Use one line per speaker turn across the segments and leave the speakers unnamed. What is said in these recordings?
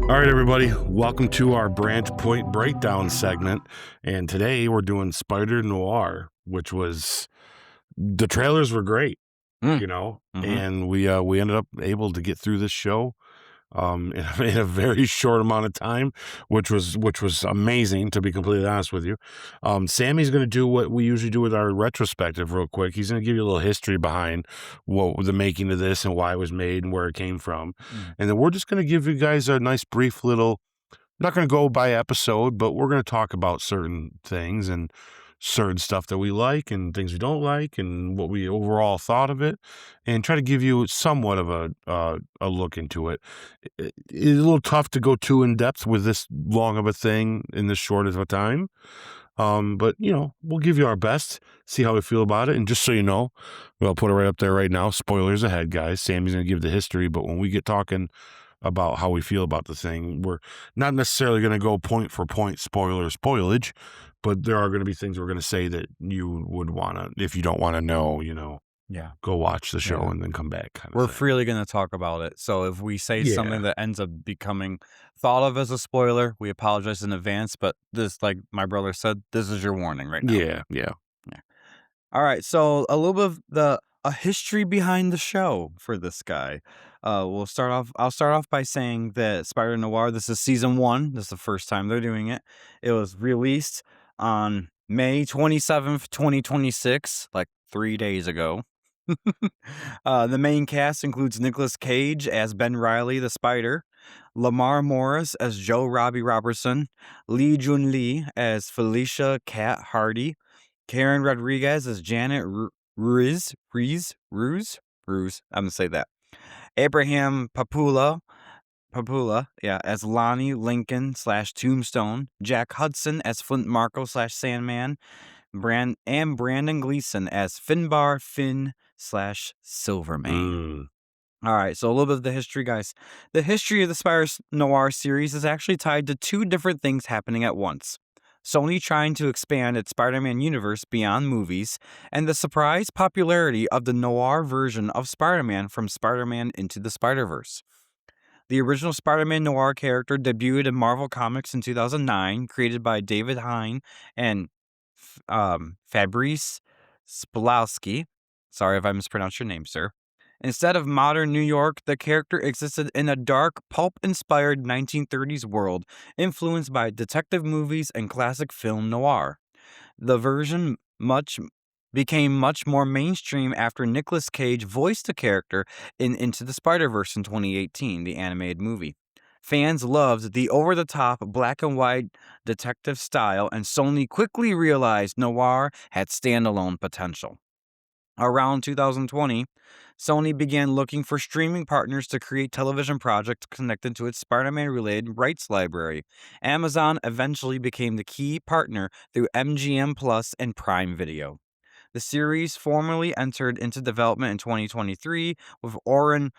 All right, everybody, welcome to our Branchpoint breakdown segment. And today we're doing Spider-Noir, which was, the trailers were great, and we ended up able to get through this show in a very short amount of time, which was amazing, to be completely honest with you. Sammy's going to do what we usually do with our retrospective real quick. He's going to give you a little history behind what the making of this and why it was made and where it came from. And then we're just going to give you guys a nice brief little, not going to go by episode, but we're going to talk about certain things and certain stuff that we like and things we don't like and what we overall thought of it, and try to give you somewhat of a look into it. It's a little tough to go too in depth with this long of a thing in this short of a time. But we'll give you our best, see how we feel about it. And just so you know, I'll put it right up there right now. Spoilers ahead, guys. Sammy's going to give the history, but when we get talking about how we feel about the thing, we're not necessarily going to go point for point spoilage, but there are going to be things we're going to say that you would want to, if you don't want to know, go watch the show and then come back.
We're freely going to talk about it. So if we say something that ends up becoming thought of as a spoiler, we apologize in advance. But this, like my brother said, this is your warning right now.
Yeah.
All right. So a little bit of a history behind the show for this guy. I'll start off by saying that Spider-Noir, this is season 1. This is the first time they're doing it. It was released on May 27th, 2026, like 3 days ago. The main cast includes Nicolas Cage as Ben Reilly the Spider, Lamar Morris as Joe Robbie Robertson, Lee Jun Lee as Felicia Cat Hardy, Karen Rodriguez as Janet Ruse, I'm gonna say that. Abraham Papula, as Lonnie Lincoln / Tombstone, Jack Hudson as Flint Marko / Sandman, and Brandon Gleason as Finbar Finn / Silvermane. All right, so a little bit of the history, guys. The history of the Spider-Noir series is actually tied to 2 different things happening at once. Sony trying to expand its Spider-Man universe beyond movies, and the surprise popularity of the noir version of Spider-Man from Spider-Man Into the Spider-Verse. The original Spider-Man noir character debuted in Marvel Comics in 2009, created by David Hine and Fabrice Spalowski. Sorry if I mispronounced your name, sir. Instead of modern New York, the character existed in a dark, pulp-inspired 1930s world influenced by detective movies and classic film noir. The version became much more mainstream after Nicolas Cage voiced the character in Into the Spider-Verse in 2018, the animated movie. Fans loved the over-the-top black and white detective style, and Sony quickly realized noir had standalone potential. Around 2020, Sony began looking for streaming partners to create television projects connected to its Spider-Man-related rights library. Amazon eventually became the key partner through MGM Plus and Prime Video. The series formally entered into development in 2023 with Oren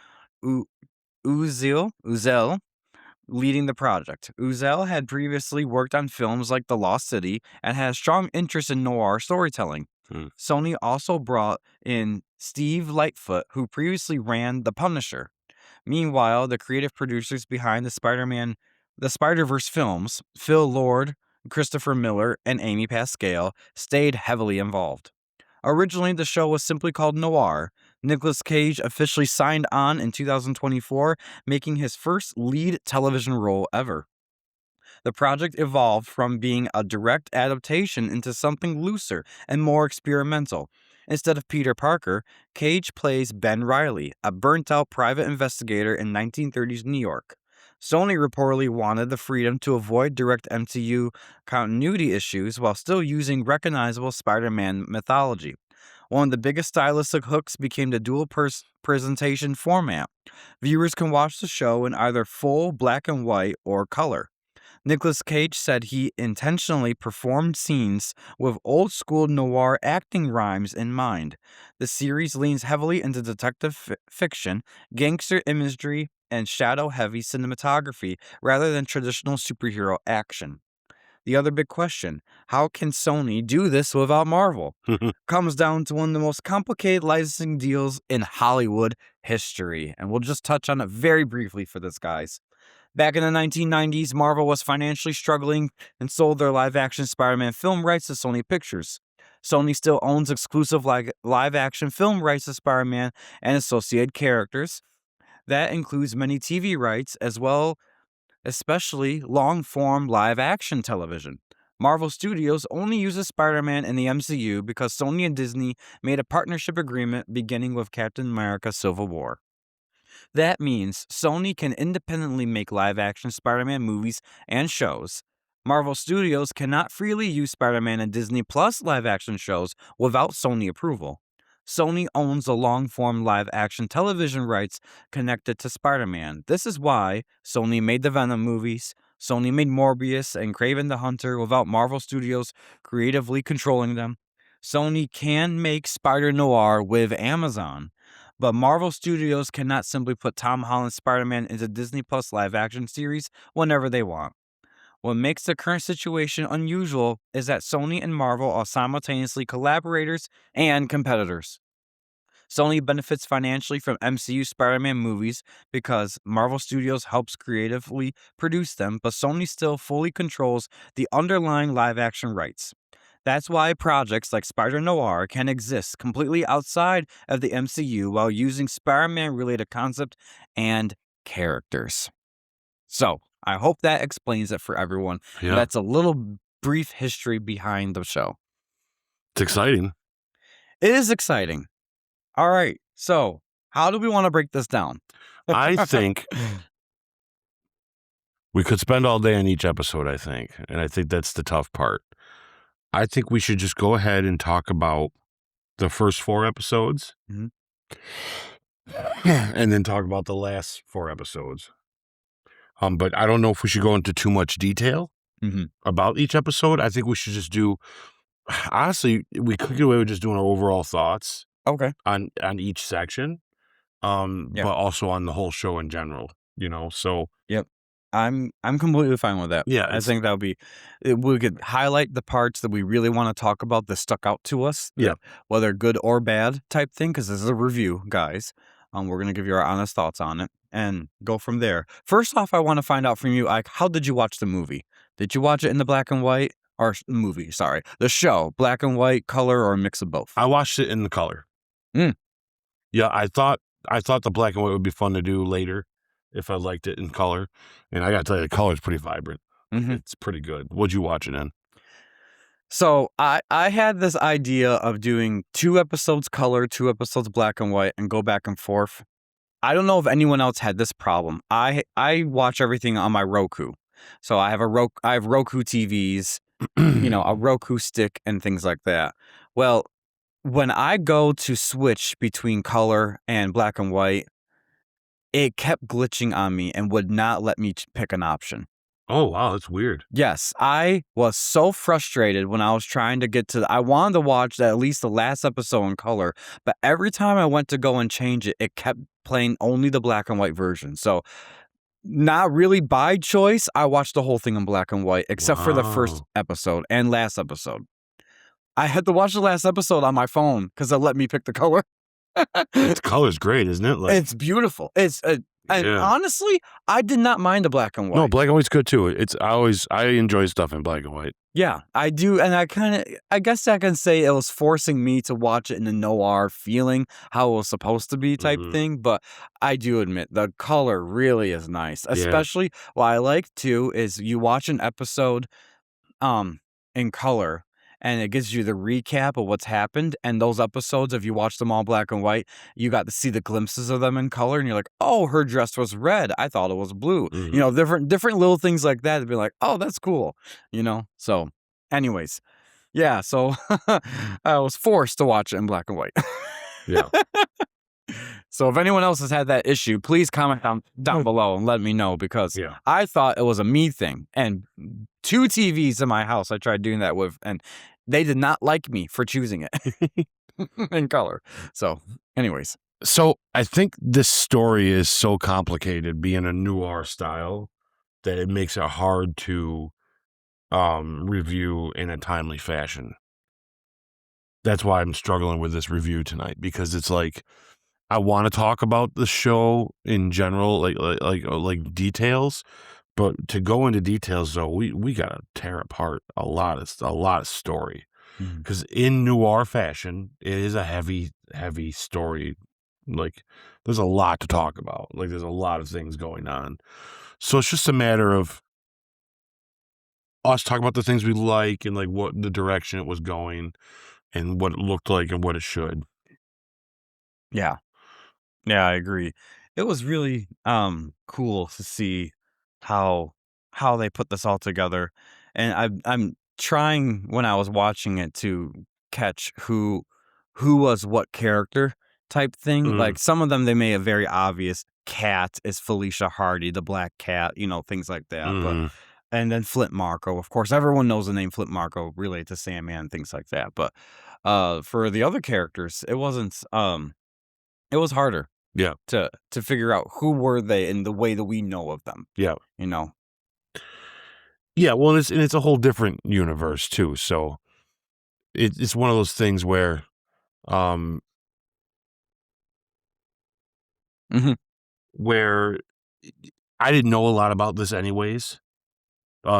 Uzel leading the project. Uzel had previously worked on films like The Lost City and had a strong interest in noir storytelling. Sony also brought in Steve Lightfoot, who previously ran The Punisher. Meanwhile, the creative producers behind the Spider-Verse films, Phil Lord, Christopher Miller, and Amy Pascal, stayed heavily involved. Originally, the show was simply called Noir. Nicolas Cage officially signed on in 2024, making his first lead television role ever. The project evolved from being a direct adaptation into something looser and more experimental. Instead of Peter Parker, Cage plays Ben Reilly, a burnt-out private investigator in 1930s New York. Sony reportedly wanted the freedom to avoid direct MCU continuity issues while still using recognizable Spider-Man mythology. One of the biggest stylistic hooks became the dual presentation format. Viewers can watch the show in either full black and white or color. Nicolas Cage said he intentionally performed scenes with old-school noir acting rhymes in mind. The series leans heavily into detective fiction, gangster imagery, and shadow-heavy cinematography rather than traditional superhero action. The other big question, how can Sony do this without Marvel? Comes down to one of the most complicated licensing deals in Hollywood history. And we'll just touch on it very briefly for this, guys. Back in the 1990s, Marvel was financially struggling and sold their live-action Spider-Man film rights to Sony Pictures. Sony still owns exclusive live-action film rights to Spider-Man and associated characters. That includes many TV rights as well, especially long-form live-action television. Marvel Studios only uses Spider-Man in the MCU because Sony and Disney made a partnership agreement beginning with Captain America: Civil War. That means Sony can independently make live-action Spider-Man movies and shows. Marvel Studios cannot freely use Spider-Man and Disney Plus live-action shows without Sony approval. Sony owns the long-form live-action television rights connected to Spider-Man. This is why Sony made the Venom movies, Sony made Morbius and Kraven the Hunter without Marvel Studios creatively controlling them. Sony can make Spider-Noir with Amazon, but Marvel Studios cannot simply put Tom Holland's Spider-Man into Disney Plus live-action series whenever they want. What makes the current situation unusual is that Sony and Marvel are simultaneously collaborators and competitors. Sony benefits financially from MCU Spider-Man movies because Marvel Studios helps creatively produce them, but Sony still fully controls the underlying live-action rights. That's why projects like Spider-Noir can exist completely outside of the MCU while using Spider-Man-related concepts and characters. So, I hope that explains it for everyone.
Yeah.
That's a little brief history behind the show.
It's exciting.
It is exciting. All right. So, how do we want to break this down?
I think we could spend all day on each episode, I think. And I think that's the tough part. I think we should just go ahead and talk about the first 4 episodes.
Mm-hmm.
And then talk about the last 4 episodes. But I don't know if we should go into too much detail about each episode. I think we should just do, honestly, we could get away with just doing our overall thoughts on each section, but also on the whole show in general, so.
Yep. I'm completely fine with that.
Yeah.
I think that would be, we could highlight the parts that we really want to talk about that stuck out to us.
Yeah.
Whether good or bad type thing, because this is a review, guys. We're going to give you our honest thoughts on it and go from there. First off, I want to find out from you, Ike, how did you watch the movie? Did you watch it in the black and white the show, black and white, color, or a mix of both?
I watched it in the color. Yeah, I thought the black and white would be fun to do later if I liked it in color. And I got to tell you, the color is pretty vibrant. It's pretty good. What'd you watch it in?
So I had this idea of doing 2 episodes color, 2 episodes black and white, and go back and forth. I don't know if anyone else had this problem. I watch everything on my Roku. So I have Roku TVs, a Roku stick and things like that. Well, when I go to switch between color and black and white, it kept glitching on me and would not let me pick an option.
Oh, wow, that's weird.
Yes, I was so frustrated when I was trying to get to I wanted to watch at least the last episode in color, but every time I went to go and change it, it kept playing only the black and white version. So, not really by choice, I watched the whole thing in black and white, except for the first episode and last episode. I had to watch the last episode on my phone because it let me pick the color.
Its color's great, isn't it?
It's beautiful. And honestly, I did not mind the black and white.
No, black and white's good too. I enjoy stuff in black and white.
Yeah, I do. And I guess I can say it was forcing me to watch it in the noir feeling, how it was supposed to be type thing. But I do admit the color really is nice. Especially what I like too is you watch an episode in color and it gives you the recap of what's happened. And those episodes, if you watch them all black and white, you got to see the glimpses of them in color. And you're like, oh, her dress was red. I thought it was blue. Different little things like that to be like, oh, that's cool. So anyways, yeah. So I was forced to watch it in black and white.
Yeah.
So if anyone else has had that issue, please comment down below and let me know, because I thought it was a me thing. And 2 TVs in my house I tried doing that with, and they did not like me for choosing it in color. So anyways.
So I think this story is so complicated, being a noir style, that it makes it hard to review in a timely fashion. That's why I'm struggling with this review tonight, because it's like, I want to talk about the show in general, like details. But to go into details, though, we gotta tear apart a lot of story, because in noir fashion, it is a heavy story. Like, there's a lot to talk about. Like, there's a lot of things going on. So it's just a matter of us talking about the things we like and like what the direction it was going and what it looked like and what it should.
Yeah. Yeah, I agree. It was really cool to see how they put this all together. And I'm trying when I was watching it to catch who was what character type thing. Like some of them they made a very obvious cat is Felicia Hardy, the black cat, things like that. But and then Flint Marko, of course, everyone knows the name Flint Marko, related to Sandman, things like that. But for the other characters, it wasn't it was harder.
Yeah.
To figure out who were they in the way that we know of them.
Yeah.
Yeah,
well, it's a whole different universe too. So it's one of those things where where I didn't know a lot about this anyways.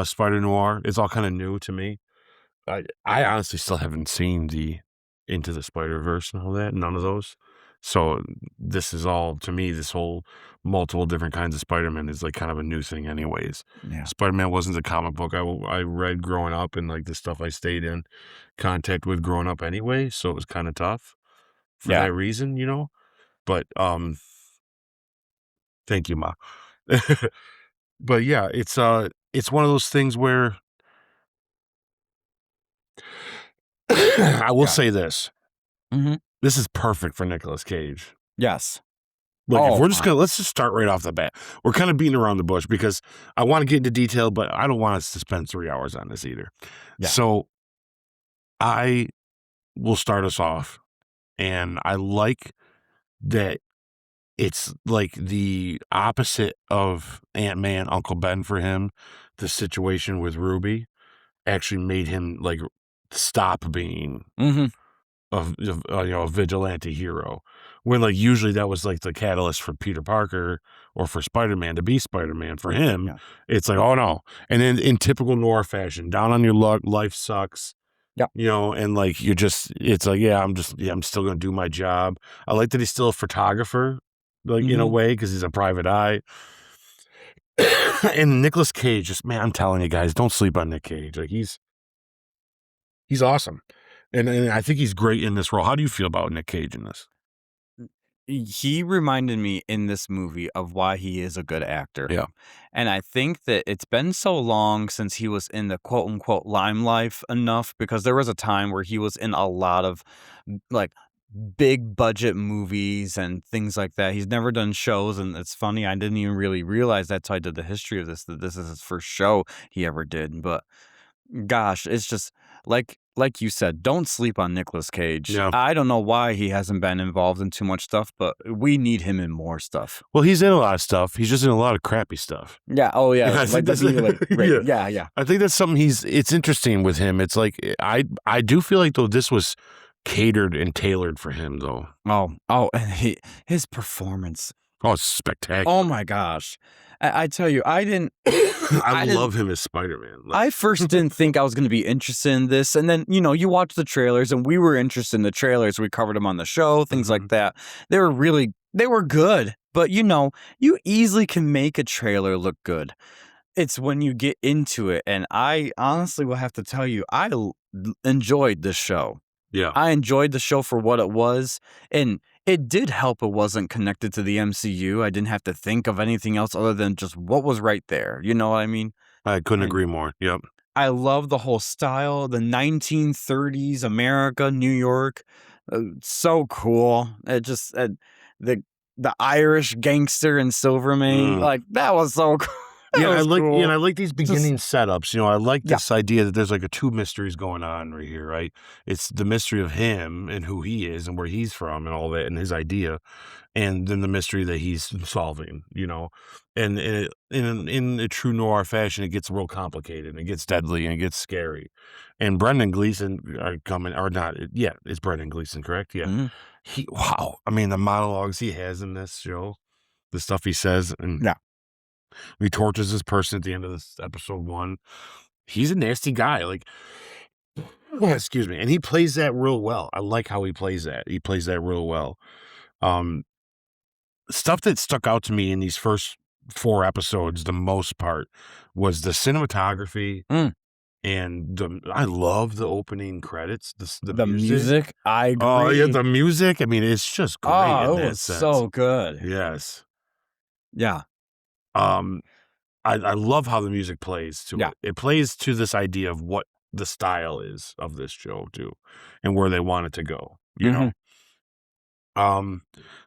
Spider-Noir, it's all kind of new to me. I honestly still haven't seen the Into the Spider-Verse and all that, none of those. So this is all, to me, this whole multiple different kinds of Spider-Man is like kind of a new thing anyways.
Yeah.
Spider-Man wasn't a comic book I read growing up, and like the stuff I stayed in contact with growing up anyway, so it was kind of tough for that reason, But thank you, Ma. But yeah, it's one of those things where I will say this. This is perfect for Nicolas Cage.
Yes.
Like, if we're just let's just start right off the bat. We're kind of beating around the bush because I want to get into detail, but I don't want us to spend 3 hours on this either.
Yeah.
So I will start us off, and I like that it's like the opposite of Ant-Man, Uncle Ben for him. The situation with Ruby actually made him like stop being a vigilante hero, when like usually that was like the catalyst for Peter Parker or for Spider-Man to be Spider-Man. For him, it's like, oh no. And then in typical noir fashion, down on your luck, life sucks. And like it's like, I'm still gonna do my job. I like that he's still a photographer, like in a way, because he's a private eye. And Nicolas Cage, just, man, I'm telling you guys, don't sleep on Nick Cage. Like, he's awesome. And I think he's great in this role. How do you feel about Nick Cage in this?
He reminded me in this movie of why he is a good actor.
Yeah.
And I think that it's been so long since he was in the quote unquote limelight enough, because there was a time where he was in a lot of like big budget movies and things like that. He's never done shows, and it's funny, I didn't even really realize that till I did the history of this, that this is his first show he ever did. But gosh, it's just like you said, don't sleep on Nicolas Cage.
Yeah.
I don't know why he hasn't been involved in too much stuff, but we need him in more stuff.
Well, he's in a lot of stuff. He's just in a lot of crappy stuff.
Yeah. Oh, yeah.
I think that's
yeah.
I think that's something it's interesting with him. It's like, I do feel like, though, this was catered and tailored for him, though.
Oh, and his performance.
Oh, it's spectacular.
Oh my gosh. I tell you, I didn't.
I love him as Spider-Man.
I first didn't think I was going to be interested in this. And then, you watch the trailers, and we were interested in the trailers. We covered them on the show, things like that. They were good. But, you easily can make a trailer look good. It's when you get into it. And I honestly will have to tell you, I enjoyed this show.
Yeah.
I enjoyed the show for what it was. And it did help it wasn't connected to the MCU. I didn't have to think of anything else other than just what was right there. You know what I mean?
I couldn't agree more. Yep.
I love the whole style, the 1930s America, New York. So cool. It just the Irish gangster and Silvermane, like, that was so cool.
Yeah,
was cool.
I like these beginning setups. I like
Yeah.
this idea that there's like a two mysteries going on right here, right? It's the mystery of him and who he is and where he's from and all that and his idea, and then the mystery that he's solving, and in a true noir fashion, it gets real complicated and it gets deadly and it gets scary. And Brendan Gleeson are coming or not? Yeah, it's Brendan Gleeson, correct? Yeah, wow. I mean, the monologues he has in this show, the stuff he says, and
Yeah.
he tortures this person at the end of this episode 1. He's a nasty guy. Like, excuse me. And he plays that real well. I like how he plays that. He plays that real well. Stuff that stuck out to me in these first 4 episodes, the most part, was the cinematography. And I love the opening credits. The
music. I agree.
Oh, yeah, the music. I mean, it's just great.
Oh,
in
it
that
was
sense.
so good.
Yes.
Yeah.
I love how the music plays to
Yeah.
it. It plays to this idea of what the style is of this show too, and where they want it to go. Let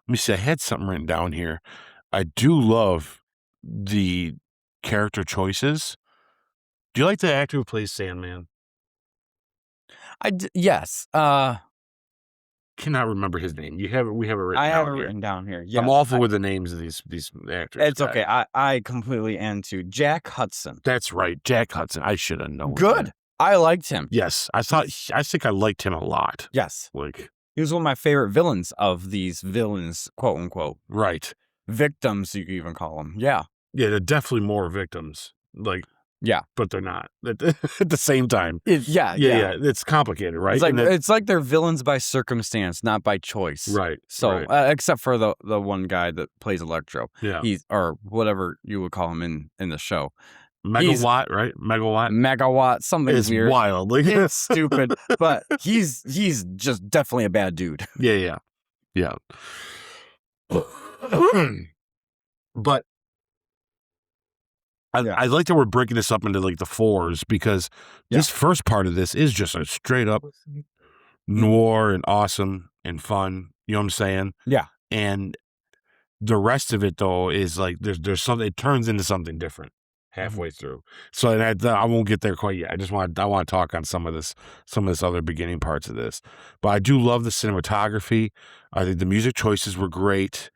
me see. I had something written down here. I do love the character choices. Do you like the actor who plays Sandman?
Yes.
Cannot remember his name. We have it written.
I have it
down here.
written down here. Yeah.
I'm awful with the names of these actors.
It's okay. I completely am too. Jack Hudson.
That's right, Jack Hudson. I should have known.
Good.
that.
I liked him.
Yes, I think I liked him a lot.
Yes.
Like,
he was one of my favorite villains of these villains, quote unquote.
right.
Victims, you could even call them. Yeah.
Yeah, they're definitely more victims. Like,
yeah,
but they're not at the same time.
Yeah.
It's complicated, right?
It's like they're villains by circumstance, not by choice.
Right.
So,
right.
Except for the one guy that plays Electro.
Yeah.
He's, or whatever you would call him in the show.
Megawatt, right?
Megawatt, something
it's
weird.
Wild. Like,
it's stupid, but he's just definitely a bad dude.
Yeah. But I like that we're breaking this up into like the 4s, because this first part of this is just a straight up noir and awesome and fun. You know what I'm saying?
Yeah.
And the rest of it though is like there's something. It turns into something different halfway through. So I won't get there quite yet. I want to talk on some of this other beginning parts of this. But I do love the cinematography. I think the music choices were great.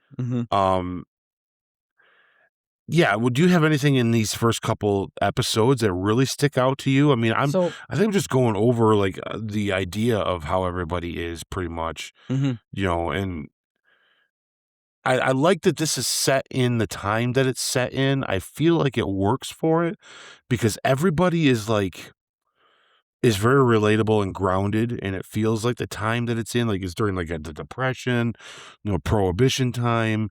Yeah. Would you have anything in these first couple episodes that really stick out to you? I mean, I think I'm just going over like the idea of how everybody is pretty much, and I like that this is set in the time that it's set in. I feel like it works for it because everybody is very relatable and grounded, and it feels like the time that it's in, like it's during like the Depression, Prohibition time.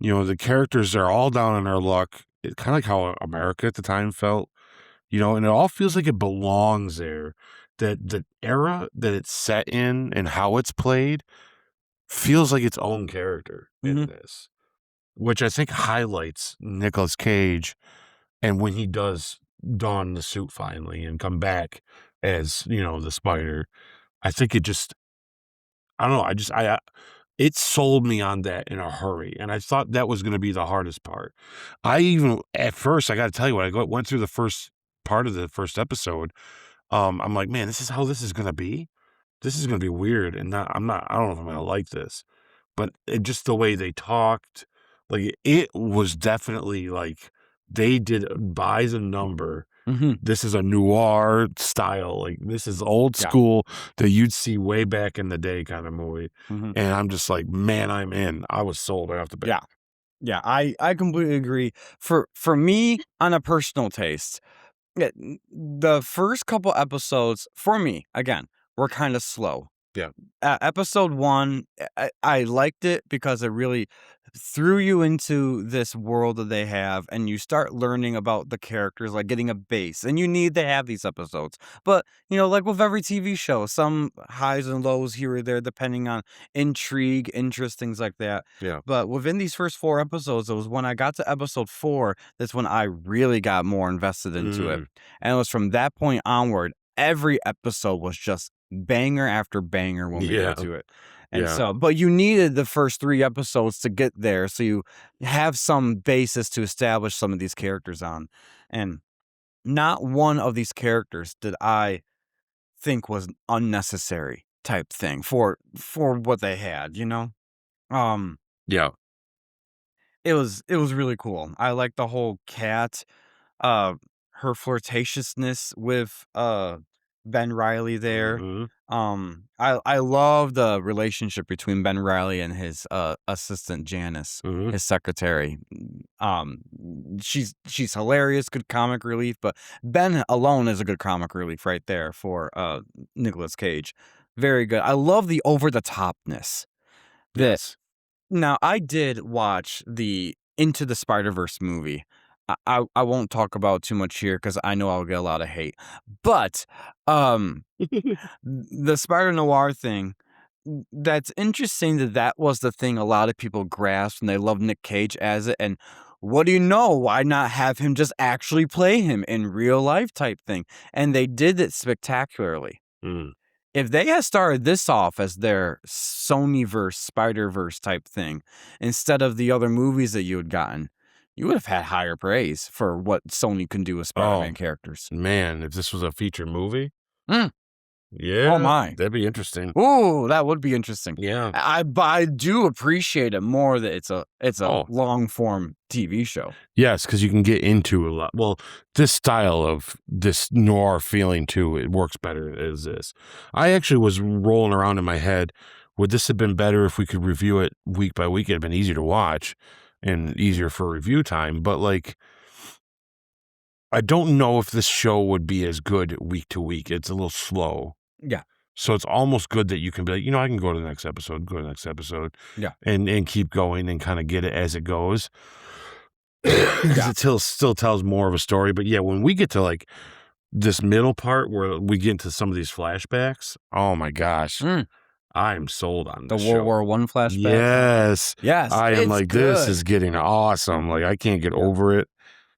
The characters are all down on their luck. It's kind of like how America at the time felt, and it all feels like it belongs there. That the era that it's set in and how it's played feels like its own character in this, which I think highlights Nicolas Cage. And when he does don the suit finally and come back as, the Spider, I think it just, I don't know. It sold me on that in a hurry. And I thought that was going to be the hardest part. At first, I got to tell you, when I went through the first part of the first episode, I'm like, man, this is how this is going to be. This is going to be weird. And I don't know if I'm going to like this, but just the way they talked, like it was definitely like they did by the number. This is a noir style. Like this is old school that you'd see way back in the day kind of movie. And I'm just like, man, I'm in. I was sold right off the bat.
Yeah. I completely agree. For me, on a personal taste, the first couple episodes for me, again, were kind of slow.
Yeah.
Episode 1, I liked it because it really threw you into this world that they have, and you start learning about the characters, like getting a base. And you need to have these episodes. But, like with every TV show, some highs and lows here or there, depending on intrigue, interest, things like that.
Yeah.
But within these first 4 episodes, it was when I got to episode 4, that's when I really got more invested into it. And it was from that point onward, every episode was just banger after banger when we got to it. And so, but you needed the first 3 episodes to get there, so you have some basis to establish some of these characters on. And not one of these characters did I think was unnecessary type thing for what they had, you know?
Yeah.
It was really cool. I like the whole cat, uh, her flirtatiousness with Ben Reilly there. I love the relationship between Ben Reilly and his assistant Janice, his secretary. She's hilarious, good comic relief, but Ben alone is a good comic relief right there for Nicolas Cage. Very good. I love the over the topness.
Yes.
Now, I did watch the Into the Spider-Verse movie. I won't talk about too much here because I know I'll get a lot of hate. But the Spider-Noir thing, that's interesting that was the thing a lot of people grasped and they love Nick Cage as it. And what do you know? Why not have him just actually play him in real life type thing? And they did it spectacularly. If they had started this off as their Sonyverse, Spider-Verse type thing, instead of the other movies that you had gotten, you would have had higher praise for what Sony can do with Spider-Man characters.
Man, if this was a feature movie,
yeah, oh my,
that'd be interesting.
Ooh, that would be interesting.
Yeah,
I do appreciate it more that it's a long form TV show.
Yes, because you can get into a lot. Well, this style of this noir feeling too, it works better as this. I actually was rolling around in my head. Would this have been better if we could review it week by week? It'd been easier to watch and easier for review time. But like, I don't know if this show would be as good week to week. It's a little slow.
Yeah.
So it's almost good that you can be like, I can go to the next episode,
Yeah.
And keep going and kind of get it as it goes. Because it still tells more of a story. But yeah, when we get to like this middle part where we get into some of these flashbacks, oh my gosh. I'm sold on this
the World War I flashback.
Yes. I am like, good. This is getting awesome. Like, I can't get over it.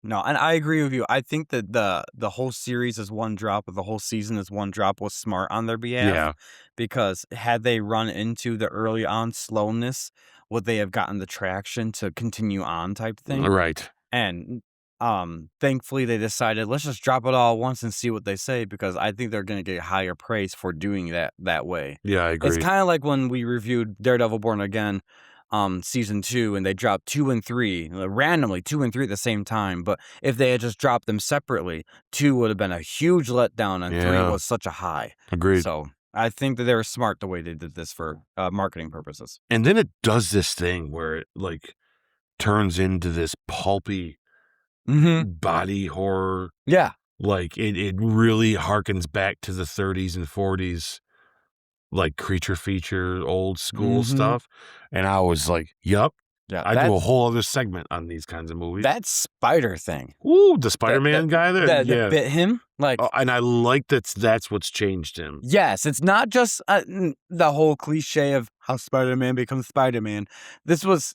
No, and I agree with you. I think that the whole series is one drop, or the whole season is one drop was smart on their behalf.
Yeah.
Because had they run into the early on slowness, would they have gotten the traction to continue on type thing?
Right.
And thankfully they decided, let's just drop it all at once and see what they say, because I think they're going to get higher praise for doing that way.
Yeah, I agree.
It's kind of like when we reviewed Daredevil Born Again, season 2, and they dropped 2 and 3 randomly, 2 and 3 at the same time. But if they had just dropped them separately, 2 would have been a huge letdown, and 3 was such a high.
Agreed.
So I think that they were smart the way they did this for marketing purposes.
And then it does this thing where it like turns into this pulpy body horror.
Yeah.
Like it really harkens back to the 30s and 40s, like creature feature, old school stuff. And I was like, yup. Yeah, I do a whole other segment on these kinds of movies.
That spider thing.
Ooh, the Spider-Man guy there?
That bit him?
And I like that's what's changed him.
Yes, it's not just the whole cliche of how Spider-Man becomes Spider-Man. This is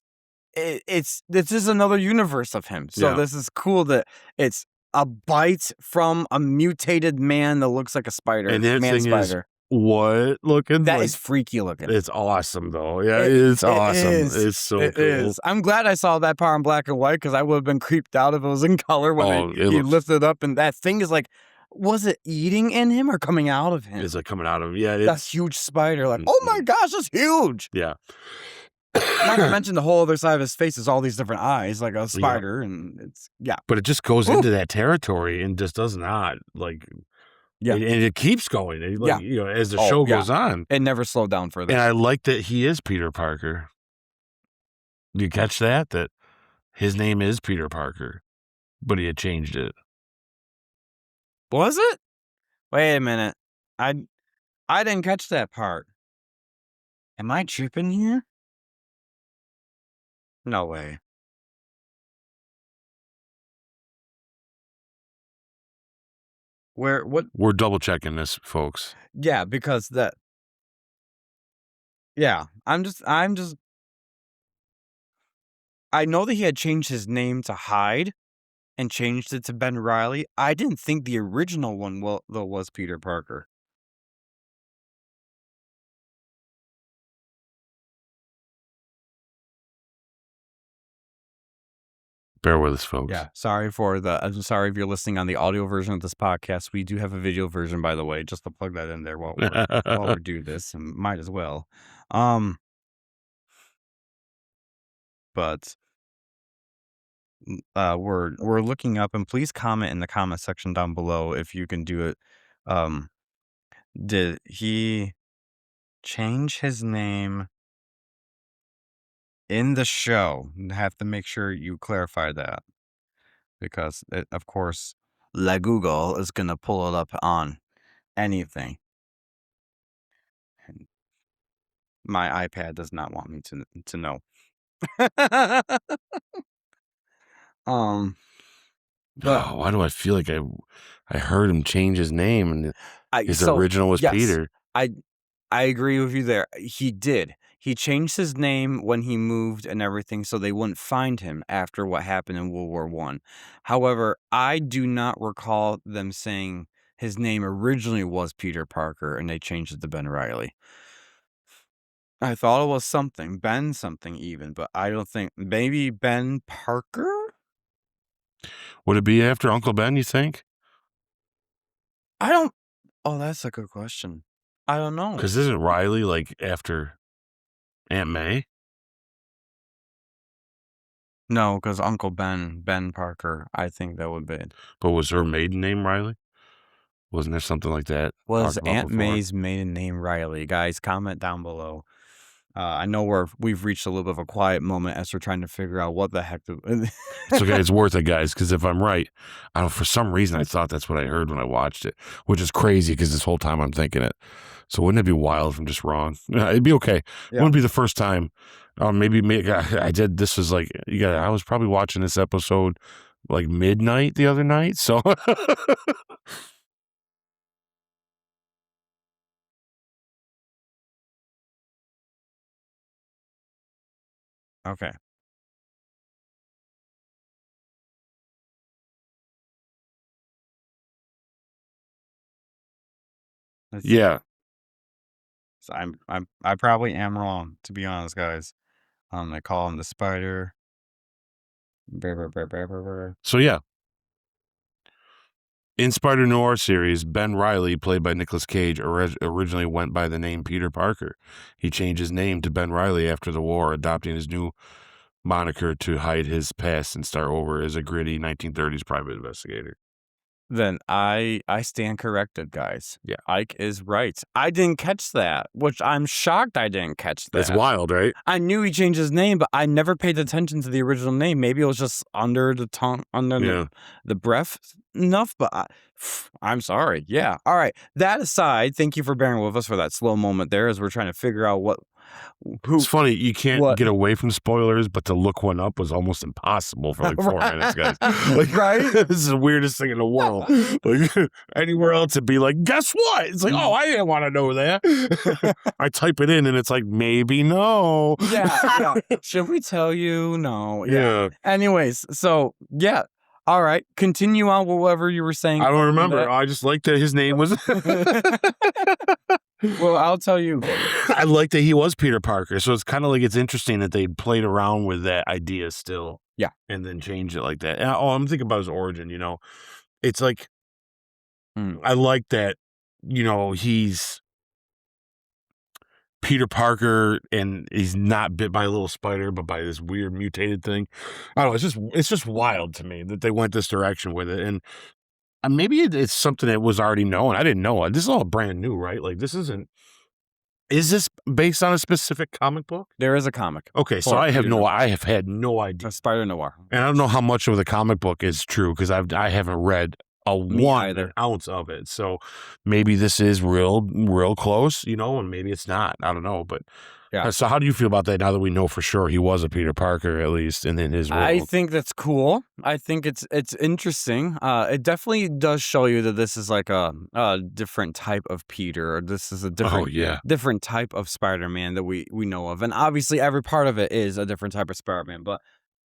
another universe of him. So this is cool that it's a bite from a mutated man that looks like a spider.
And the thing is, what looking?
That is freaky looking.
It's awesome though. Yeah, it's awesome. It's so cool.
I'm glad I saw that part in black and white, because I would have been creeped out if it was in color when he lifted up, and that thing is like, was it eating in him or coming out of him?
It's like coming out of him. Yeah,
that huge spider. Like, oh my gosh, it's huge.
Yeah.
Not to mention the whole other side of his face is all these different eyes, like a spider, and it's
But it just goes into that territory and just does not like. Yeah, and it keeps going. As the show goes on,
it never slowed down further.
And I like that he is Peter Parker. Do you catch that? That his name is Peter Parker, but he had changed it.
Was it? Wait a minute. I didn't catch that part. Am I tripping here? No way.
We're double checking this, folks.
Yeah, because I'm just I know that he had changed his name to Hyde and changed it to Ben Reilly. I didn't think the original one was Peter Parker.
Bear with us, folks.
Yeah, sorry I'm sorry if you're listening on the audio version of this podcast. We do have a video version, by the way, just to plug that in there while we do this, and might as well. But we're looking up, and please comment in the comment section down below if you can do it. Did he change his name in the show? Have to make sure you clarify that, because of course, La Google is gonna pull it up on anything. And my iPad does not want me to know. But
why do I feel like I heard him change his name and his original was
yes,
Peter?
I agree with you there. He did. He changed his name when he moved and everything, so they wouldn't find him after what happened in World War I. However, I do not recall them saying his name originally was Peter Parker and they changed it to Ben Reilly. I thought it was Ben something even, but I don't think, maybe Ben Parker?
Would it be after Uncle Ben, you think?
Oh, that's a good question. I don't know.
Because isn't Riley like after Aunt May?
No, because Uncle Ben Parker, I think that would be.
But was her maiden name Riley? Wasn't there something like that?
Was Aunt May's maiden name Riley? Guys, comment down below. I know we've reached a little bit of a quiet moment as we're trying to figure out what the heck.
It's okay. It's worth it, guys. Because if I'm right, for some reason I thought that's what I heard when I watched it, which is crazy because this whole time I'm thinking it. So wouldn't it be wild if I'm just wrong? It'd be okay. Yeah. It wouldn't be the first time. Maybe I did. This was like, I was probably watching this episode like midnight the other night. So.
Okay.
Yeah.
So I probably am wrong, to be honest, guys. They call him the Spider.
So yeah. In Spider-Noir series, Ben Reilly, played by Nicolas Cage, originally went by the name Peter Parker. He changed his name to Ben Reilly after the war, adopting his new moniker to hide his past and start over as a gritty 1930s private investigator.
Then I stand corrected, guys.
Yeah.
Ike is right. I didn't catch that, which I'm shocked I didn't catch that.
That's wild, right?
I knew he changed his name, but I never paid attention to the original name. Maybe it was just under the tongue, the breath enough, but I'm sorry. Yeah. All right. That aside, thank you for bearing with us for that slow moment there as we're trying to figure out
it's funny, you can't get away from spoilers, but to look one up was almost impossible for like 4 minutes, guys. Like,
right?
This is the weirdest thing in the world. Like, anywhere else it'd be like, guess what? It's like, oh, I didn't want to know that. I type it in and it's like, maybe no.
Yeah. Should we tell you? No.
Yeah.
Anyways, so yeah. All right. Continue on with whatever you were saying.
I don't remember. I just like that his name was.
Well, I'll tell you.
I like that he was Peter Parker. So it's kind of like it's interesting that they played around with that idea still.
Yeah.
And then changed it like that. And I'm thinking about his origin, It's like, I like that, he's Peter Parker and he's not bit by a little spider, but by this weird mutated thing. I don't know. It's just wild to me that they went this direction with it. And maybe it's something that was already known. I didn't know it. This is all brand new, right? Like is this based on a specific comic book?
There is a comic.
Okay. So I have had no idea.
Spider-Noir.
And I don't know how much of the comic book is true because I haven't read an ounce of it. So maybe this is real close, and maybe it's not. I don't know. But yeah. So how do you feel about that now that we know for sure he was a Peter Parker, at least, and in his world?
I think that's cool. I think it's interesting. It definitely does show you that this is like a different type of Peter, or this is a different type of Spider-Man that we know of. And obviously every part of it is a different type of Spider-Man. But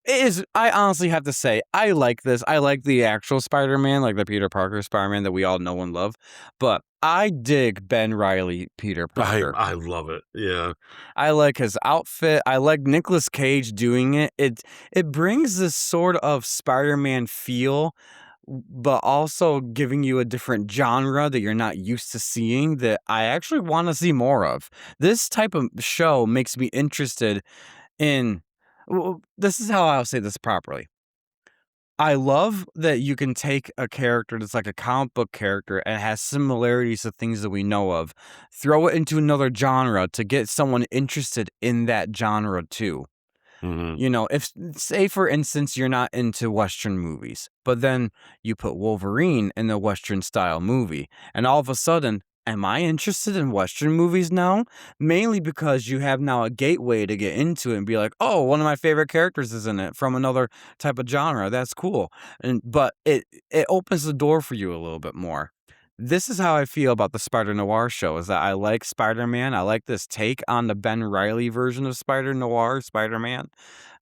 It is. I honestly have to say, I like this. I like the actual Spider-Man, like the Peter Parker Spider-Man that we all know and love. But I dig Ben Reilly Peter Parker.
I love it. Yeah.
I like his outfit. I like Nicolas Cage doing it. It brings this sort of Spider-Man feel, but also giving you a different genre that you're not used to seeing that I actually want to see more of. This type of show makes me interested in. This is how I'll say this properly. I love that you can take a character that's like a comic book character and has similarities to things that we know of, throw it into another genre to get someone interested in that genre too.
Mm-hmm.
If, say, for instance, you're not into Western movies, but then you put Wolverine in a Western style movie, and all of a sudden, am I interested in Western movies now? Mainly because you have now a gateway to get into it and be like, oh, one of my favorite characters is in it from another type of genre. That's cool. But it opens the door for you a little bit more. This is how I feel about the Spider-Noir show, is that I like Spider-Man. I like this take on the Ben Reilly version of Spider-Noir, Spider-Man.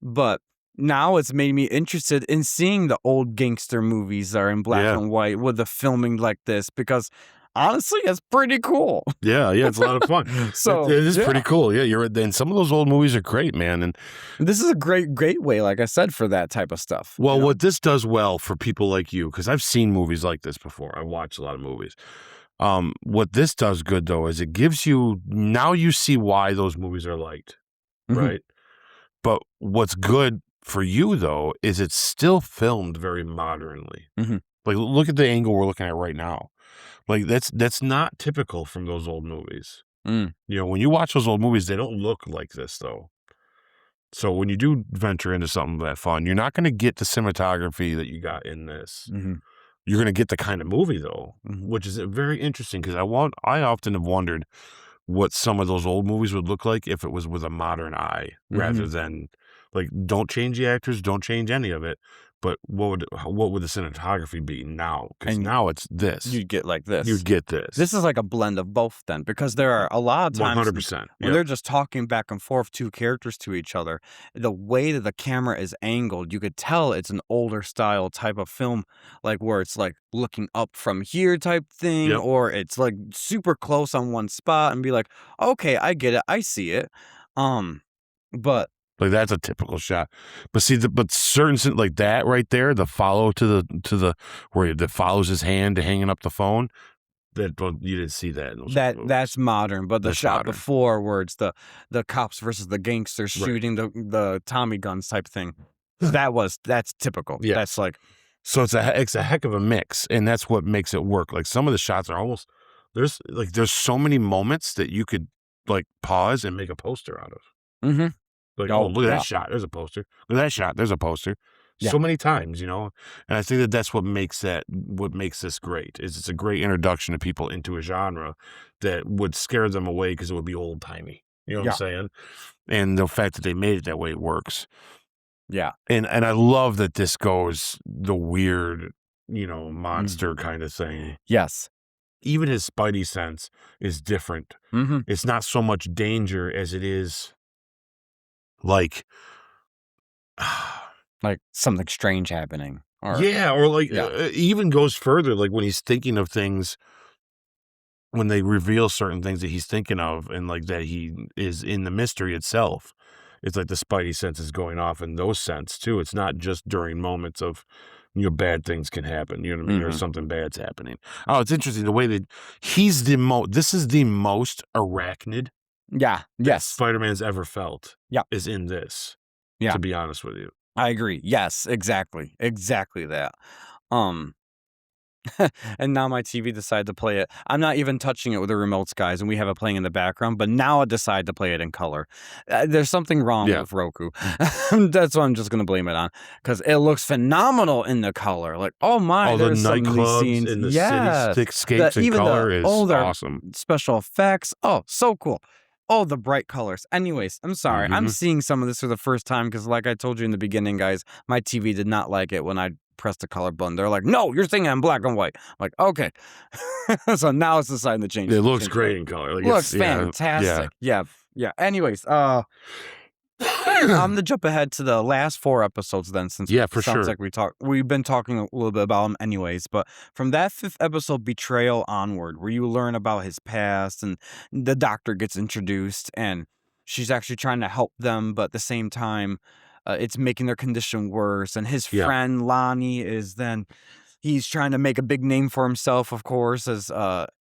But now it's made me interested in seeing the old gangster movies that are in black and white with the filming like this, because honestly, it's pretty cool.
Yeah, it's a lot of fun.
So
it is pretty cool. Yeah, you're right. And some of those old movies are great, man. And
this is a great way, like I said, for that type of stuff.
Well, what this does well for people like you, because I've seen movies like this before. I watched a lot of movies. What this does good, though, is it gives you, now you see why those movies are liked, right? But what's good for you, though, is it's still filmed very modernly. Like, look at the angle we're looking at right now. Like, that's not typical from those old movies. When you watch those old movies, they don't look like this, though. So when you do venture into something that fun, you're not going to get the cinematography that you got in this. You're going to get the kind of movie, though, which is very interesting, because I often have wondered what some of those old movies would look like if it was with a modern eye, rather than, like, don't change the actors, don't change any of it. But what would the cinematography be now? Because now it's this.
You'd get like this.
You'd get this.
This is like a blend of both then, because there are a lot of times
100%.
when they're just talking back and forth, two characters to each other, the way that the camera is angled, you could tell it's an older style type of film, like where it's like looking up from here type thing, or it's like super close on one spot and be like, okay, I get it. I see it. But
like, that's a typical shot. But see, but certain, like that right there, the follow to the where that follows his hand to hanging up the phone, you didn't see that in those movies.
That's modern. But the
That's
shot
modern.
before, where it's the cops versus the gangsters shooting the Tommy guns type thing, that's typical.
Yes.
That's like,
so it's a heck of a mix, and that's what makes it work. Like, some of the shots are almost, there's so many moments that you could, like, pause and make a poster out of. Like, look at that shot. There's a poster. Look at that shot. There's a poster. So many times, And I think that's what makes this great. Is it's a great introduction to people into a genre that would scare them away because it would be old timey. You know what I'm saying? And the fact that they made it that way works.
Yeah.
And I love that this goes the weird, monster kind of thing.
Yes.
Even his Spidey sense is different. It's not so much danger as it is, like
something strange happening. Or
even goes further, like when he's thinking of things, when they reveal certain things that he's thinking of, and like that he is in the mystery itself, it's like the Spidey sense is going off in those sense too. It's not just during moments of, bad things can happen, you know what I mean, or something bad's happening. Oh, it's interesting the way that he's this is the most arachnid Spider-Man's ever felt. Is in this. To be honest with you.
I agree. Yes, exactly that. And now my TV decided to play it. I'm not even touching it with the remotes, guys, and we have it playing in the background, but now it decided to play it in color. There's something wrong with Roku. That's what I'm just going to blame it on, because it looks phenomenal in the color. Like, oh my,
all the nightclubs in the cityscapes in color is awesome.
Special effects. Oh, so cool. Oh, the bright colors. Anyways, I'm sorry. I'm seeing some of this for the first time because, like I told you in the beginning, guys, my TV did not like it when I pressed the color button. They're like, no, you're seeing it in black and white. I'm like, okay. So now it's deciding to change.
It looks great in color. Like,
looks fantastic. Yeah. Anyways, I'm gonna jump ahead to the last 4 episodes then, since
for
sounds
sure.
like we've been talking a little bit about him anyways. But from that 5th episode, Betrayal, onward, where you learn about his past and the doctor gets introduced and she's actually trying to help them, but at the same time, it's making their condition worse. And his friend Lonnie he's trying to make a big name for himself, of course, as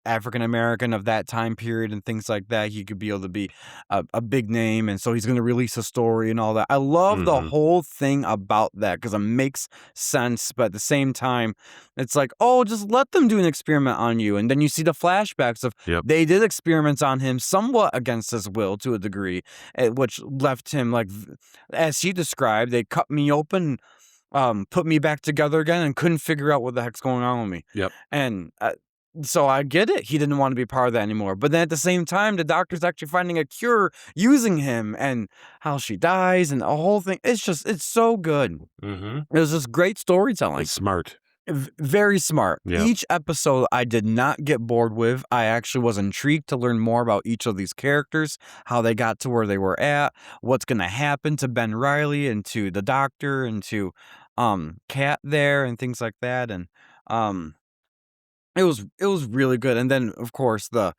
African American of that time period and things like that. He could be able to be a big name, and so he's going to release a story and all that. I love the whole thing about that because it makes sense, but at the same time, it's like, oh, just let them do an experiment on you, and then you see the flashbacks of they did experiments on him somewhat against his will to a degree, which left him like, as he described, they cut me open. Put me back together again and couldn't figure out what the heck's going on with me. And so I get it. He didn't want to be part of that anymore. But then at the same time, the doctor's actually finding a cure using him and how she dies and the whole thing. It's so good. It was just great storytelling.
It's smart.
Very smart. Each episode I did not get bored with. I actually was intrigued to learn more about each of these characters, how they got to where they were at, what's going to happen to Ben Reilly and to the doctor and to Kat there and things like that. And it was really good. And then of course the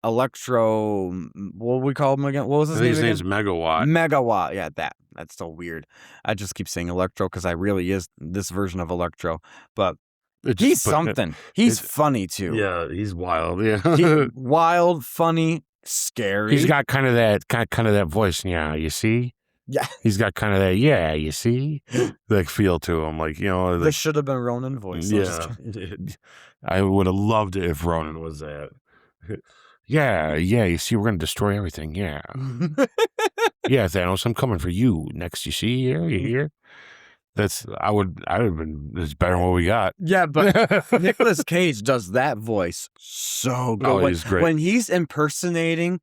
Electro, what we call him again? What was his name?
His name's Megawatt.
Megawatt. Yeah, that's so weird. I just keep saying Electro because I really is this version of Electro. But he's something. He's funny too.
Yeah, he's wild. Yeah,
wild, funny, scary.
He's got kind of that voice. Yeah, you see.
Yeah,
he's got kind of that. Yeah, you see, like feel to him. Like like,
this should have been Ronan voice.
I would have loved it if Ronan was that. Yeah, you see, we're gonna destroy everything. Yeah, yeah, Thanos, I'm coming for you next. You see here, you hear? I would have been. It's better than what we got.
Yeah, but Nicolas Cage does that voice so good.
Oh, he's great
when he's impersonating,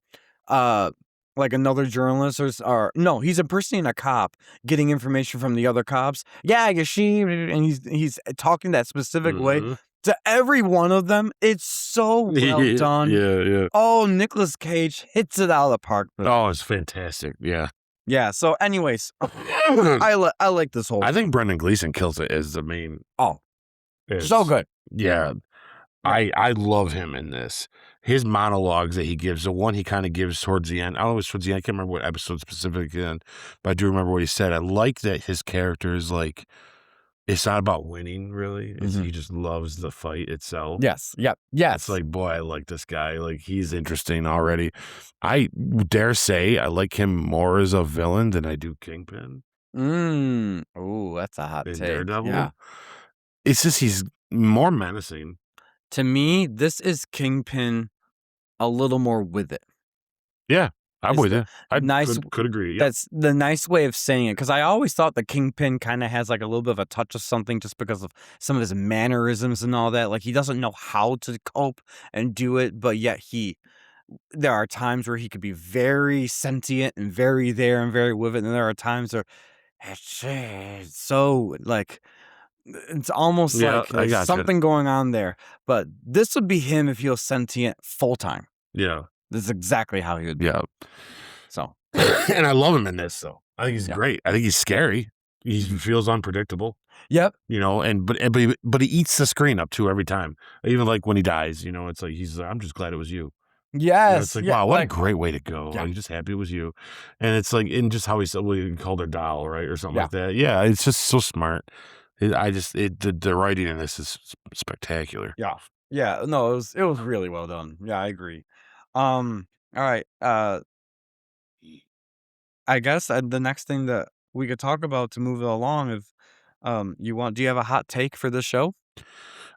like another journalist or no, he's impersonating a cop, getting information from the other cops. Yeah, you see, and he's talking that specific way. To every one of them, it's so well done.
Yeah.
Oh, Nicolas Cage hits it out of the park.
Oh, it's fantastic. Yeah.
So, anyways, I like this whole.
I think Brendan Gleeson kills it as the main.
Oh, so good.
Yeah, I love him in this. His monologues that he gives, the one he kind of gives towards the end. I don't know if it was towards the end. I can't remember what episode specifically, but I do remember what he said. I like that his character is like. It's not about winning, really. He just loves the fight itself.
Yes. Yep. Yes.
It's like, boy, I like this guy. Like, he's interesting already. I dare say I like him more as a villain than I do Kingpin.
Oh, that's a hot take.
Daredevil.
Yeah.
It's just he's more menacing.
To me, this is Kingpin a little more with it.
Yeah. I'm with you. I could agree. Yep.
That's the nice way of saying it, because I always thought the Kingpin kind of has like a little bit of a touch of something just because of some of his mannerisms and all that. Like, he doesn't know how to cope and do it, but yet there are times where he could be very sentient and very there and very with it, and there are times where it's so like it's almost like there's something going on there. But this would be him if he was sentient full time.
Yeah.
This is exactly how he would be.
Yeah.
So.
And I love him in this, so I think he's great. I think he's scary. He feels unpredictable.
Yep.
But he eats the screen up too every time. Even like when he dies, it's like he's like, I'm just glad it was you.
Yes.
It's like, wow, what a great way to go. I'm just happy it was you. And it's like, in just how he said, he called her doll, right? Or something like that. Yeah, it's just so smart. The writing in this is spectacular.
Yeah. Yeah. No, it was really well done. Yeah, I agree. All right. I guess the next thing that we could talk about to move it along, if do you have a hot take for this show?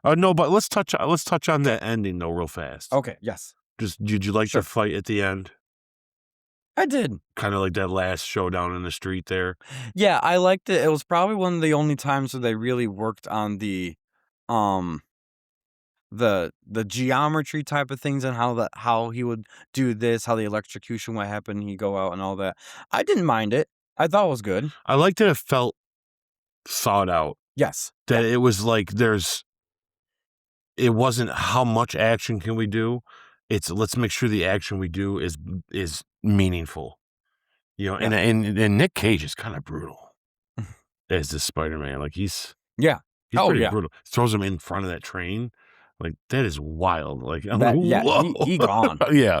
No, but let's touch on the ending though, real fast.
Okay. Yes.
Did you like the fight at the end?
I did.
Kind of like that last showdown in the street there.
Yeah, I liked it. It was probably one of the only times where they really worked on the geometry type of things and how he would do this, how the electrocution would happen, he'd go out and all that. I didn't mind it. I thought it was good.
I liked that it felt thought out.
Yes.
That it was like it wasn't how much action can we do. It's let's make sure the action we do is meaningful. and Nick Cage is kind of brutal as this Spider-Man. Like he's pretty brutal. Throws him in front of that train. Like that is wild. Like I'm like, whoa.
He gone.
Yeah.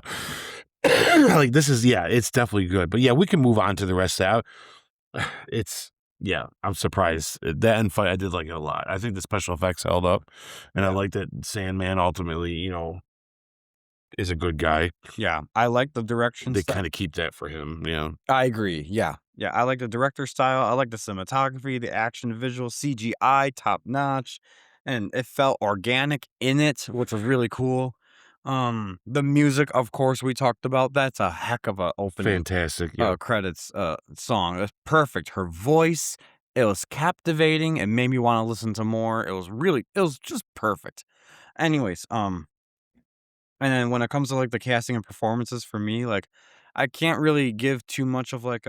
Like this is it's definitely good. But we can move on to the rest of that. I'm surprised. That end fight I did like it a lot. I think the special effects held up, and I like that Sandman ultimately, is a good guy.
Yeah, I like the direction.
They kind of keep that for him.
I agree. Yeah, I like the director style. I like the cinematography, the action, visual, CGI, top notch, and it felt organic in it, which was really cool. The music, of course, we talked about. That's a heck of a opening.
Fantastic.
Credits song. It's perfect. Her voice, it was captivating. It made me want to listen to more. It was just perfect. Anyways, and then when it comes to like the casting and performances for me, like I can't really give too much of like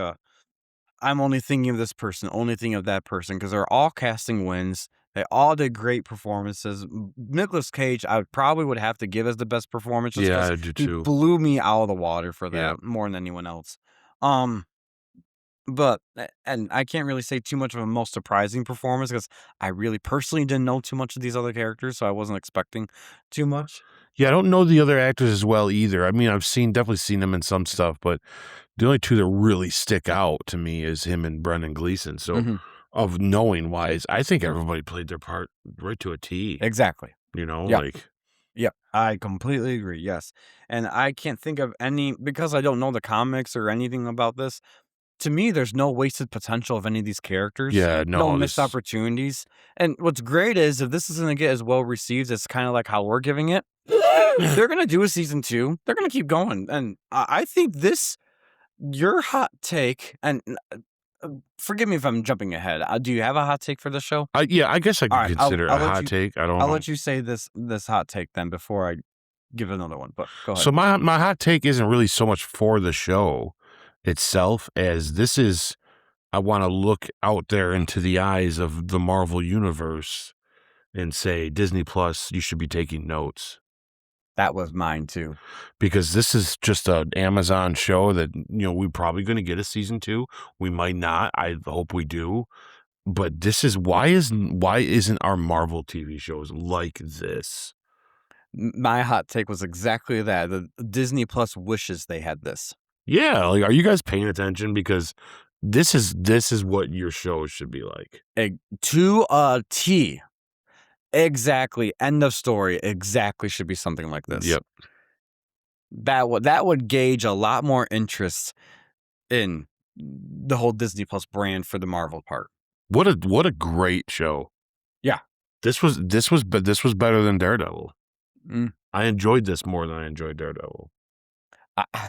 I'm only thinking of this person, only thinking of that person, because they're all casting wins. They all did great performances. Nicolas Cage, I probably would have to give as the best performance. Just
I do too.
He blew me out of the water for that more than anyone else. But and I can't really say too much of a most surprising performance because I really personally didn't know too much of these other characters, so I wasn't expecting too much.
Yeah, I don't know the other actors as well either. I mean, I've definitely seen them in some stuff, but the only two that really stick out to me is him and Brendan Gleeson. So, of knowing wise, I think everybody played their part right to a T.
Exactly.
Yeah,
I completely agree. Yes, and I can't think of any because I don't know the comics or anything about this. To me, there's no wasted potential of any of these characters.
Yeah,
no missed opportunities. And what's great is if this is going to get as well received as kind of like how we're giving it, they're going to do a season 2. They're going to keep going. And I think your hot take, and forgive me if I'm jumping ahead. Do you have a hot take for this show?
I guess I could consider a hot take. I don't know.
I'll let you say this hot take then before I give another one. But go ahead.
So my hot take isn't really so much for the show itself as this is, I want to look out there into the eyes of the Marvel Universe and say, Disney Plus, you should be taking notes.
That was mine too.
Because this is just an Amazon show that, we're probably going to get a season 2. We might not. I hope we do. But this is, why isn't our Marvel TV shows like this?
My hot take was exactly that. The Disney Plus wishes they had this.
Yeah, like, are you guys paying attention? Because this is what your show should be like.
To a T. Exactly. End of story. Exactly should be something like this.
Yep.
That would gauge a lot more interest in the whole Disney Plus brand for the Marvel part.
What a great show.
Yeah.
This was better than Daredevil. I enjoyed this more than I enjoyed Daredevil.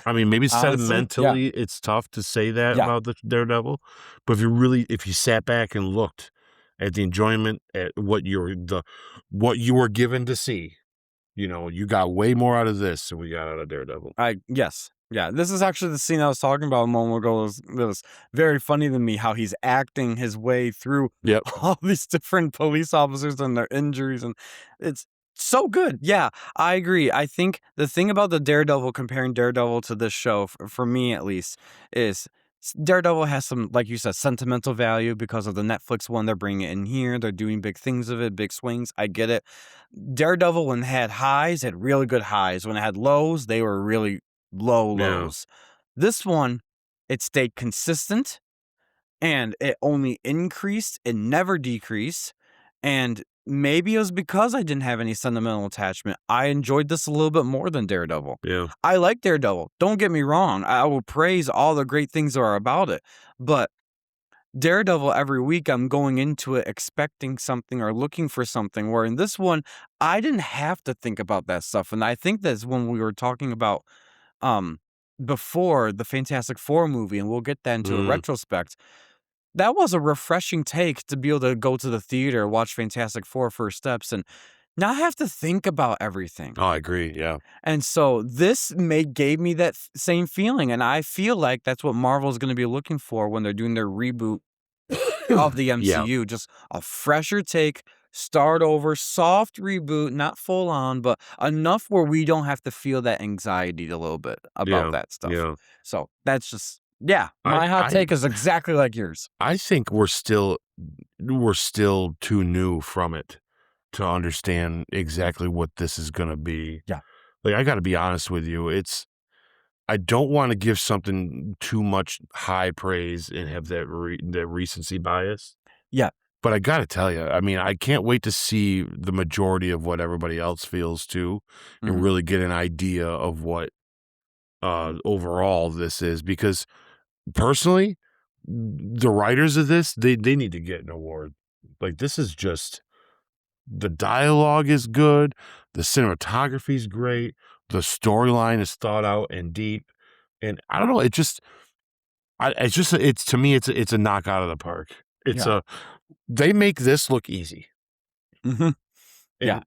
I mean, maybe sentimentally, it's tough to say that about the Daredevil, but if you sat back and looked at the enjoyment at what you were given to see, you got way more out of this than we got out of Daredevil.
Yes. Yeah, this is actually the scene I was talking about a moment ago. It was very funny to me how he's acting his way through all these different police officers and their injuries, and it's so good. Yeah, I agree. I think the thing about the Daredevil, comparing Daredevil to this show, for me at least, is Daredevil has some, like you said, sentimental value because of the Netflix one. They're bringing it in here. They're doing big things of it, big swings. I get it. Daredevil, when it had highs, had really good highs. When it had lows, they were really low lows. This one, it stayed consistent, and it only increased. It never decreased. And maybe it was because I didn't have any sentimental attachment. I enjoyed this a little bit more than Daredevil.
Yeah.
I like Daredevil. Don't get me wrong. I will praise all the great things that are about it. But Daredevil, every week, I'm going into it expecting something or looking for something, where in this one, I didn't have to think about that stuff. And I think that's when we were talking about before the Fantastic Four movie, and we'll get that into a retrospect. That was a refreshing take to be able to go to the theater, watch Fantastic Four First Steps, and not have to think about everything.
Oh, I agree. Yeah.
And so this gave me that same feeling, and I feel like that's what Marvel is going to be looking for when they're doing their reboot of the MCU. Just a fresher take, start over, soft reboot, not full on, but enough where we don't have to feel that anxiety a little bit about that stuff.
Yeah.
So that's just Yeah, my hot take is exactly like yours.
I think we're still too new from it to understand exactly what this is going to be.
Yeah.
Like, I got to be honest with you. I don't want to give something too much high praise and have that recency bias.
Yeah.
But I got to tell you, I mean, I can't wait to see the majority of what everybody else feels too, and really get an idea of what overall this is. Because personally, the writers of this, they need to get an award. Like, this is just, the dialogue is good, the cinematography is great, the storyline is thought out and deep, and I don't know, it's to me, it's a knock out of the park. They make this look easy,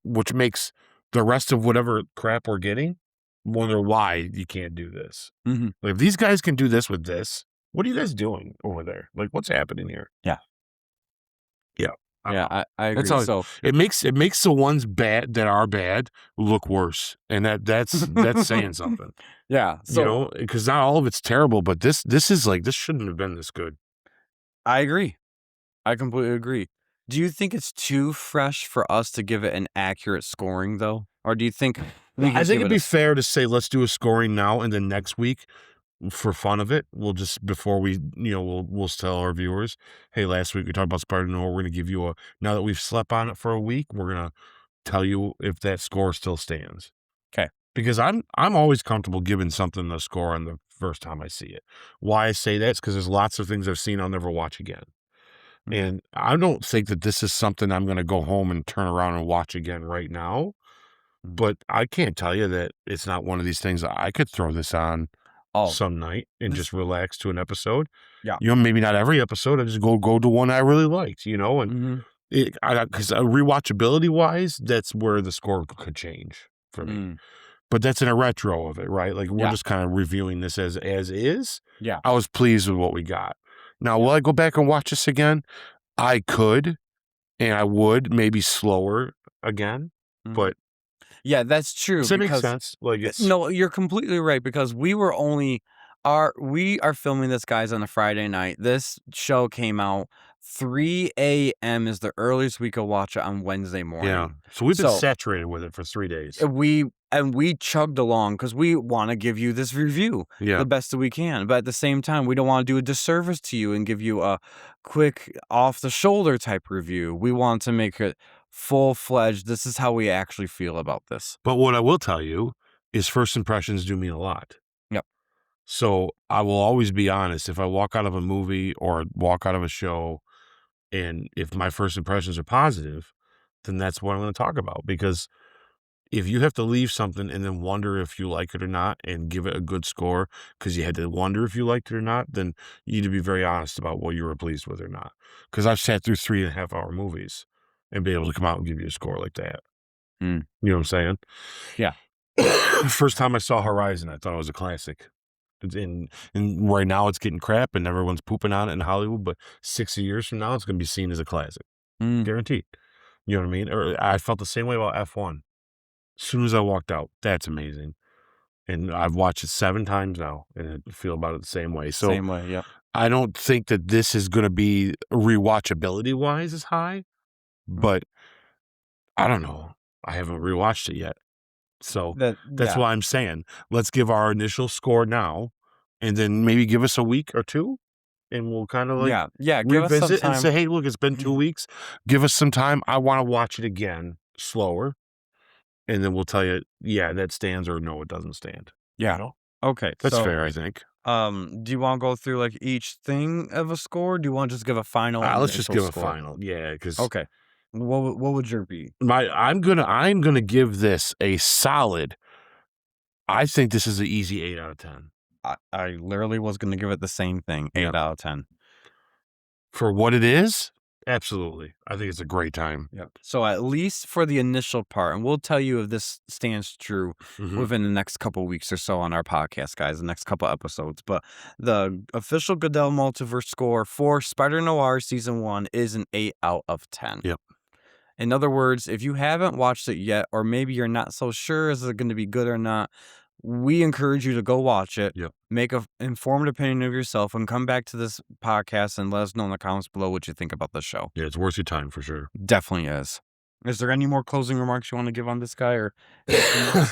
which makes the rest of whatever crap we're getting wonder why you can't do this. Like, if these guys can do this with this, what are you guys doing over there? Like, what's happening here?
Yeah. I agree. So
it makes the ones bad that are bad look worse, and that's saying something.
Yeah. So,
because not all of it's terrible, but this is like, this shouldn't have been this good.
I agree. I completely agree. Do you think it's too fresh for us to give it an accurate scoring, though? Or do you think
I think it'd be fair to say, let's do a scoring now, and then next week, for fun of it, we'll just, before we, we'll tell our viewers, hey, last week we talked about Spider-Noir. We're going to give you now that we've slept on it for a week, we're going to tell you if that score still stands.
Okay.
Because I'm always comfortable giving something the score on the first time I see it. Why I say that is because there's lots of things I've seen I'll never watch again. And I don't think that this is something I'm going to go home and turn around and watch again right now. But I can't tell you that it's not one of these things that I could throw this on some night and just relax to an episode.
Yeah.
Maybe not every episode. I just go to one I really liked, and because rewatchability wise, that's where the score could change for me. But that's in a retro of it, right? Like, we're just kind of reviewing this as is.
Yeah.
I was pleased with what we got. Now, will I go back and watch this again? I could, and I would, maybe slower again, but
yeah, that's true.
Does that make sense? Like,
no, you're completely right, because we are filming this, guys, on a Friday night. This show came out 3 a.m. is the earliest we could watch it on Wednesday morning.
Yeah. So we've been saturated with it for 3 days.
We chugged along because we want to give you this review the best that we can. But at the same time, we don't want to do a disservice to you and give you a quick off-the-shoulder type review. We want to make it full-fledged. This is how we actually feel about this.
But what I will tell you is first impressions do mean a lot.
Yep.
So I will always be honest. If I walk out of a movie or walk out of a show, and if my first impressions are positive, then that's what I'm going to talk about. Because if you have to leave something and then wonder if you like it or not and give it a good score because you had to wonder if you liked it or not, then you need to be very honest about what you were pleased with or not. Because I've sat through 3.5 hour movies and be able to come out and give you a score like that. You know what I'm saying?
Yeah.
First time I saw Horizon, I thought it was a classic. And right now it's getting crap and everyone's pooping on it in Hollywood, but 60 years from now, it's going to be seen as a classic. Guaranteed. You know what I mean? Or I felt the same way about F1. As soon as I walked out, that's amazing. And I've watched it 7 times now and I feel about it the same way. So
same way, yeah.
I don't think that this is going to be rewatchability wise as high, but I don't know. I haven't rewatched it yet. So that's why I'm saying, let's give our initial score now and then maybe give us a week or 2 and we'll kind of like revisit and say, hey, look, it's been 2 weeks. Give us some time. I want to watch it again slower. And then we'll tell you, yeah, that stands or no, it doesn't stand.
Yeah. Okay.
That's fair, I think.
Do you want to go through like each thing of a score? Do you want to just give a final?
Let's just give a final. Yeah.
Okay. What would your be?
I'm gonna give this a solid. I think this is an easy 8 out of 10.
I literally was gonna give it the same thing, 8 out of 10.
For what it is, absolutely. I think it's a great time.
Yep. So at least for the initial part, and we'll tell you if this stands true within the next couple weeks or so on our podcast, guys, the next couple episodes. But the official Goodell Multiverse score for Spider-Noir Season 1 is an 8 out of 10.
Yep.
In other words, if you haven't watched it yet, or maybe you're not so sure is it going to be good or not, we encourage you to go watch it,
Yep.
make an informed opinion of yourself, and come back to this podcast and let us know in the comments below what you think about the show.
Yeah, it's worth your time for sure.
Definitely is. Is there any more closing remarks you want to give on this guy? Or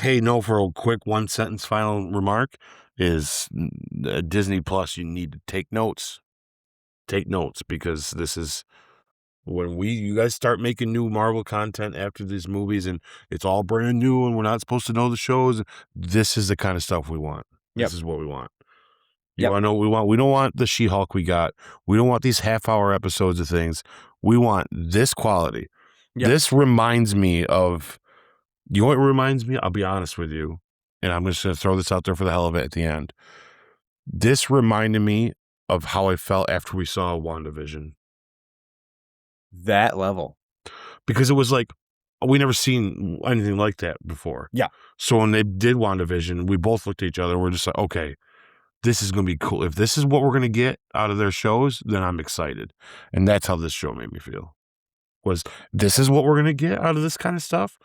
hey, no, for a quick 1-sentence final remark is Disney Plus, you need to take notes. Take notes, because this is when you guys start making new Marvel content after these movies and it's all brand new and we're not supposed to know the shows. This is the kind of stuff we want. This is what we want. You want to know what we want? We don't want the She-Hulk we got. We don't want these half-hour episodes of things. We want this quality. This reminds me of, you know what it reminds me? I'll be honest with you, and I'm just going to throw this out there for the hell of it at the end. This reminded me of how I felt after we saw WandaVision.
That level.
Because it was like, we never seen anything like that before.
Yeah.
So when they did WandaVision, we both looked at each other. We're just like, okay, this is going to be cool. If this is what we're going to get out of their shows, then I'm excited. And that's how this show made me feel. Was this is what we're going to get out of this kind of stuff?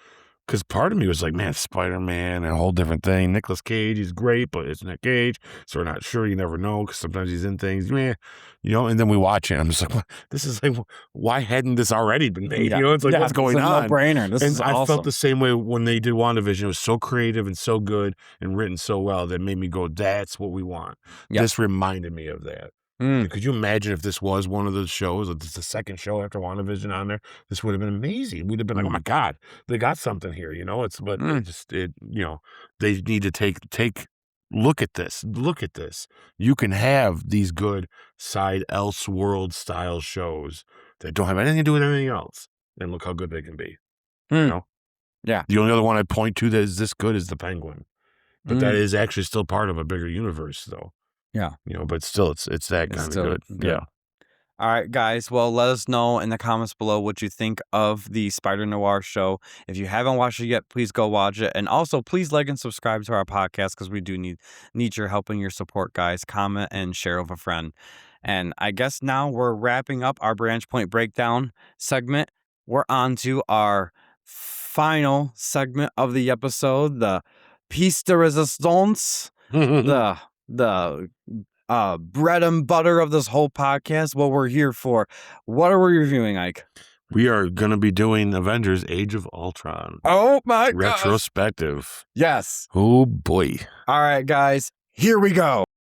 Because part of me was like, man, Spider-Man and a whole different thing. Nicolas Cage, he's great, but it's Nick Cage. So we're not sure. You never know, because sometimes he's in things, man, you know, and then we watch it. And I'm just like, what? This is like, why hadn't this already been made? You know, it's like, what's going on?
It's a no-brainer. This is awesome.
I felt the same way when they did WandaVision. It was so creative and so good and written so well that made me go, that's what we want. This reminded me of that. Could you imagine if this was one of those shows, or this is the second show after WandaVision on there? This would have been amazing. We'd have been like, oh my God, they got something here, you know? You know, they need to take look at this. Look at this. You can have these good side Elseworld style shows that don't have anything to do with anything else, and look how good they can be. You know?
Yeah.
The only other one I'd point to that is this good is the Penguin, but that is actually still part of a bigger universe, though.
Yeah.
You know, but still, it's that kind of good. Yeah.
All right, guys. Well, let us know in the comments below what you think of the Spider-Noir show. If you haven't watched it yet, please go watch it. And also, please like and subscribe to our podcast, because we do need your help and your support, guys. Comment and share with a friend. And I guess now we're wrapping up our Branchpoint breakdown segment. We're on to our final segment of the episode, the piece de resistance, the bread and butter of this whole podcast, what we're here for. What are we reviewing, Ike?
We are going to be doing Avengers Age of Ultron.
Oh my God.
Retrospective.
Yes.
Oh boy.
All right, guys, here we go.